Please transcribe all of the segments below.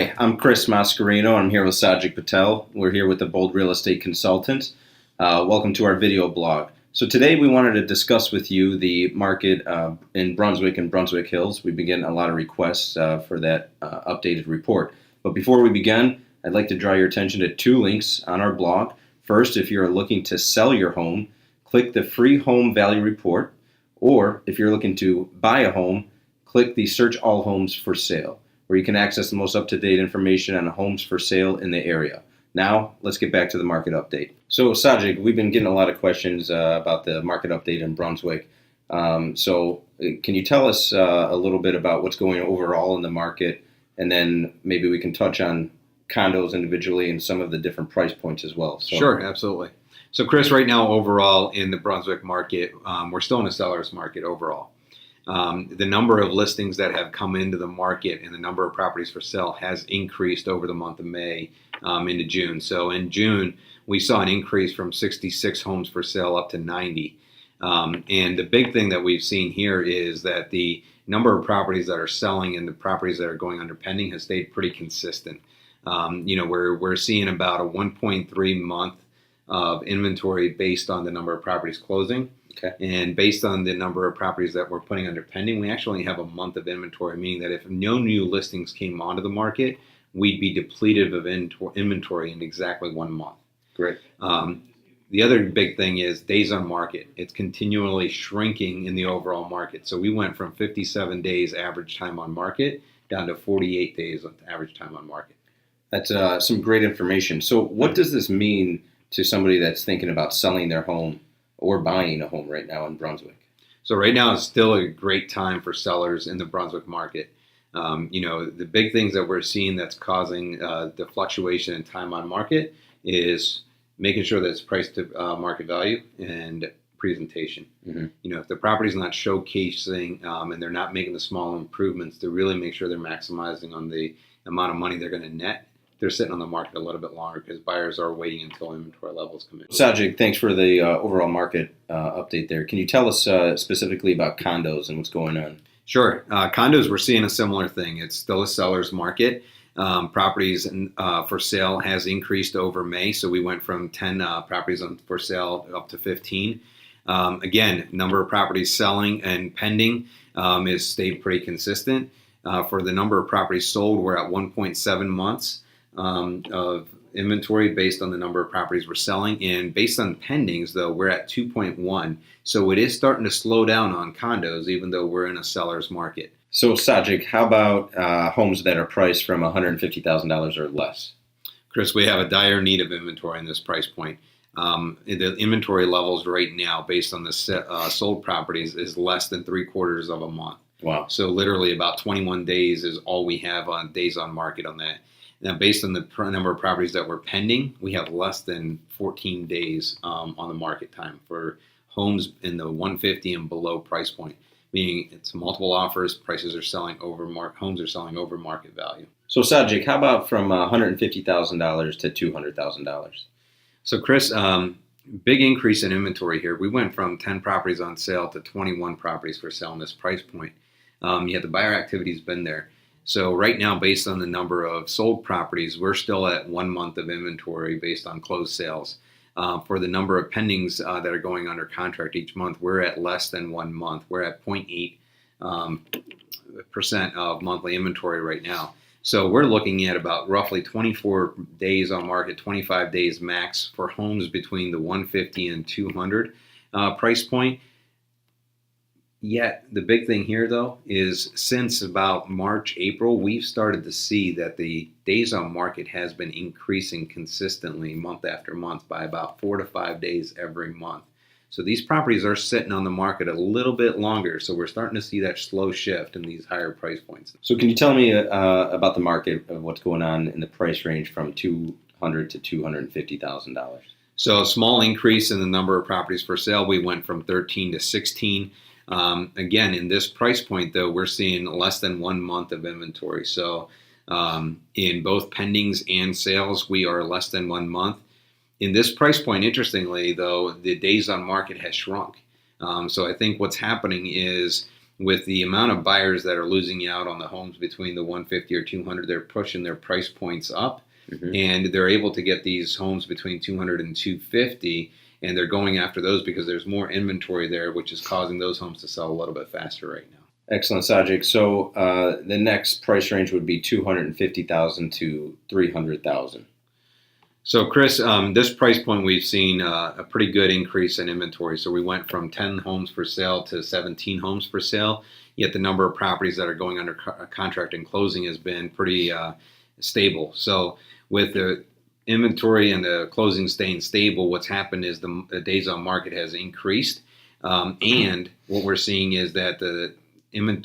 Hi, I'm Chris Mascarino. I'm here with Sajag Patel. We're here with the Bold Real Estate Consultants. Welcome to our video blog. So today we wanted to discuss with you the market in Brunswick and Brunswick Hills. We've been getting a lot of requests for that updated report. But before we begin, I'd like to draw your attention to two links on our blog. First, if you're looking to sell your home, click the free home value report. Or if you're looking to buy a home, click the search all homes for sale, where you can access the most up-to-date information on homes for sale in the area. Now, let's get back to the market update. So, Sajag, we've been getting a lot of questions about the market update in Brunswick. Can you tell us a little bit about what's going on overall in the market, and then maybe we can touch on condos individually and some of the different price points as well. Sure, absolutely. So, Chris, right now overall in the Brunswick market, we're still in a seller's market overall. The number of listings that have come into the market and the number of properties for sale has increased over the month of May into June. So in June, we saw an increase from 66 homes for sale up to 90. And the big thing that we've seen here is that the number of properties that are selling and the properties that are going under pending has stayed pretty consistent. We're seeing about a 1.3 month of inventory based on the number of properties closing. Okay. And based on the number of properties that we're putting under pending, we actually have a month of inventory, meaning that if no new listings came onto the market, we'd be depleted of inventory in exactly 1 month. Great. The other big thing is days on market. It's continually shrinking in the overall market. So we went from 57 days average time on market down to 48 days average time on market. That's some great information. So what does this mean to somebody that's thinking about selling their home or buying a home right now in Brunswick? So right now is still a great time for sellers in the Brunswick market. The big things that we're seeing that's causing the fluctuation in time on market is making sure that it's priced to market value and presentation. Mm-hmm. If the property's not showcasing and they're not making the small improvements to really make sure they're maximizing on the amount of money they're going to net, they're sitting on the market a little bit longer because buyers are waiting until inventory levels come in. Sajag, thanks for the overall market update there. Can you tell us specifically about condos and what's going on? Sure. Condos, we're seeing a similar thing. It's still a seller's market. Properties for sale has increased over May, so we went from 10 properties for sale up to 15. Again, number of properties selling and pending is stayed pretty consistent. For the number of properties sold, we're at 1.7 months of inventory based on the number of properties we're selling, and based on pendings though we're at 2.1, so it is starting to slow down on condos even though we're in a seller's market. So Sajag, how about homes that are priced from $150,000 or less? Chris, we have a dire need of inventory in this price point. The inventory levels right now based on the sold properties is less than 3/4 of a month. Wow. So literally about 21 days is all we have on days on market on that. Now, based on the number of properties that were pending, we have less than 14 days on the market time for homes in the 150 and below price point, meaning it's multiple offers, prices are selling over homes are selling over market value. So, Sajag, how about from $150,000 to $200,000? So, Chris, big increase in inventory here. We went from 10 properties on sale to 21 properties for sale in this price point. Yet the buyer activity's been there. So right now, based on the number of sold properties, we're still at 1 month of inventory based on closed sales. For the number of pendings that are going under contract each month, we're at less than 1 month. We're at 0.8% of monthly inventory right now. So we're looking at about roughly 24 days on market, 25 days max for homes between the 150 and 200 price point. Yet the big thing here, though, is since about March, April, we've started to see that the days on market has been increasing consistently month after month by about 4 to 5 days every month. So these properties are sitting on the market a little bit longer. So we're starting to see that slow shift in these higher price points. So can you tell me about the market of what's going on in the price range from $200,000 to $250,000? So a small increase in the number of properties for sale. We went from 13 to 16. Again, in this price point, though, we're seeing less than 1 month of inventory. So in both pendings and sales, we are less than 1 month. In this price point, interestingly, though, the days on market has shrunk. So I think what's happening is with the amount of buyers that are losing out on the homes between the 150 or 200, they're pushing their price points up, and they're able to get these homes between 200 and 250, and they're going after those because there's more inventory there, which is causing those homes to sell a little bit faster right now. Excellent, Sajag. So the next price range would be $250,000 to $300,000. So, Chris, this price point, we've seen a pretty good increase in inventory. So we went from 10 homes for sale to 17 homes for sale, yet the number of properties that are going under contract and closing has been pretty stable. So with the inventory and the closing staying stable, what's happened is the days on market has increased. And what we're seeing is that the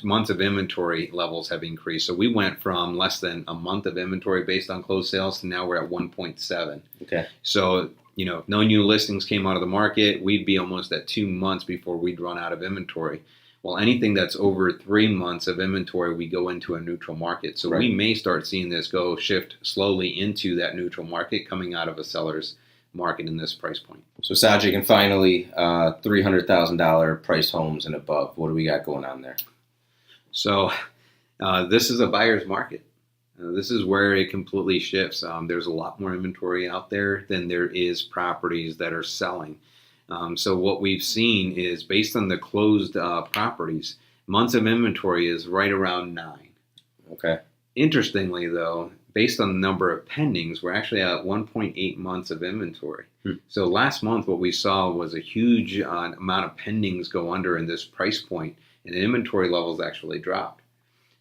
months of inventory levels have increased. So we went from less than a month of inventory based on closed sales to now we're at 1.7. Okay. So, if no new listings came out of the market, we'd be almost at 2 months before we'd run out of inventory. Well, anything that's over 3 months of inventory, we go into a neutral market. So we may start seeing this shift slowly into that neutral market coming out of a seller's market in this price point. So Sajag, and finally, $300,000 price homes and above. What do we got going on there? So this is a buyer's market. This is where it completely shifts. There's a lot more inventory out there than there is properties that are selling. So what we've seen is based on the closed properties, months of inventory is right around 9. Okay. Interestingly, though, based on the number of pendings, we're actually at 1.8 months of inventory. So last month, what we saw was a huge amount of pendings go under in this price point, and inventory levels actually dropped.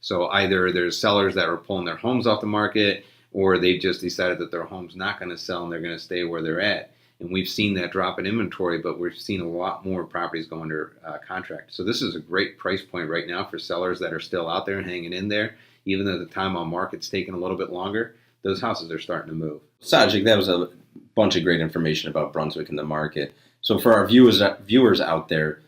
So either there's sellers that are pulling their homes off the market, or they've just decided that their home's not going to sell and they're going to stay where they're at. And we've seen that drop in inventory, but we've seen a lot more properties go under contract. So this is a great price point right now for sellers that are still out there and hanging in there. Even though the time on market's taking a little bit longer, those houses are starting to move. Sajag, that was a bunch of great information about Brunswick and the market. So for our viewers out there,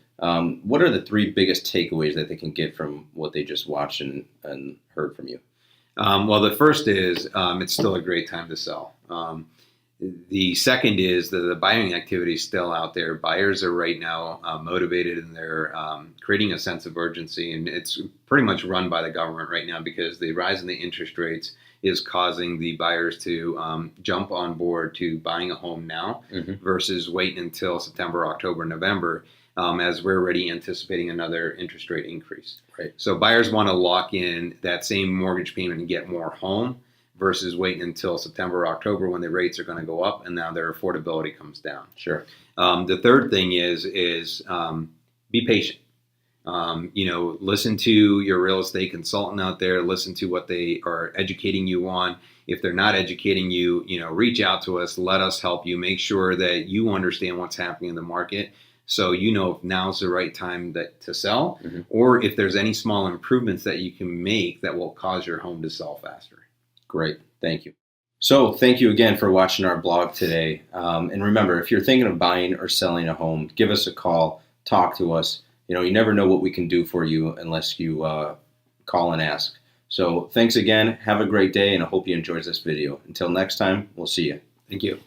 what are the 3 biggest takeaways that they can get from what they just watched and heard from you? Well, the first is it's still a great time to sell. The second is that the buying activity is still out there. Buyers are right now motivated, and they're creating a sense of urgency. And it's pretty much run by the government right now because the rise in the interest rates is causing the buyers to jump on board to buying a home now versus waiting until September, October, November, as we're already anticipating another interest rate increase. Right. So buyers want to lock in that same mortgage payment and get more home versus waiting until September or October when the rates are going to go up and now their affordability comes down. Sure. The third thing is be patient. Listen to your real estate consultant out there. Listen to what they are educating you on. If they're not educating you, reach out to us. Let us help you. Make sure that you understand what's happening in the market, so if now's the right time to sell, or if there's any small improvements that you can make that will cause your home to sell faster. Great. Thank you. So thank you again for watching our blog today. And remember, if you're thinking of buying or selling a home, give us a call, talk to us. You never know what we can do for you unless you call and ask. So thanks again. Have a great day, and I hope you enjoyed this video. Until next time, we'll see you. Thank you.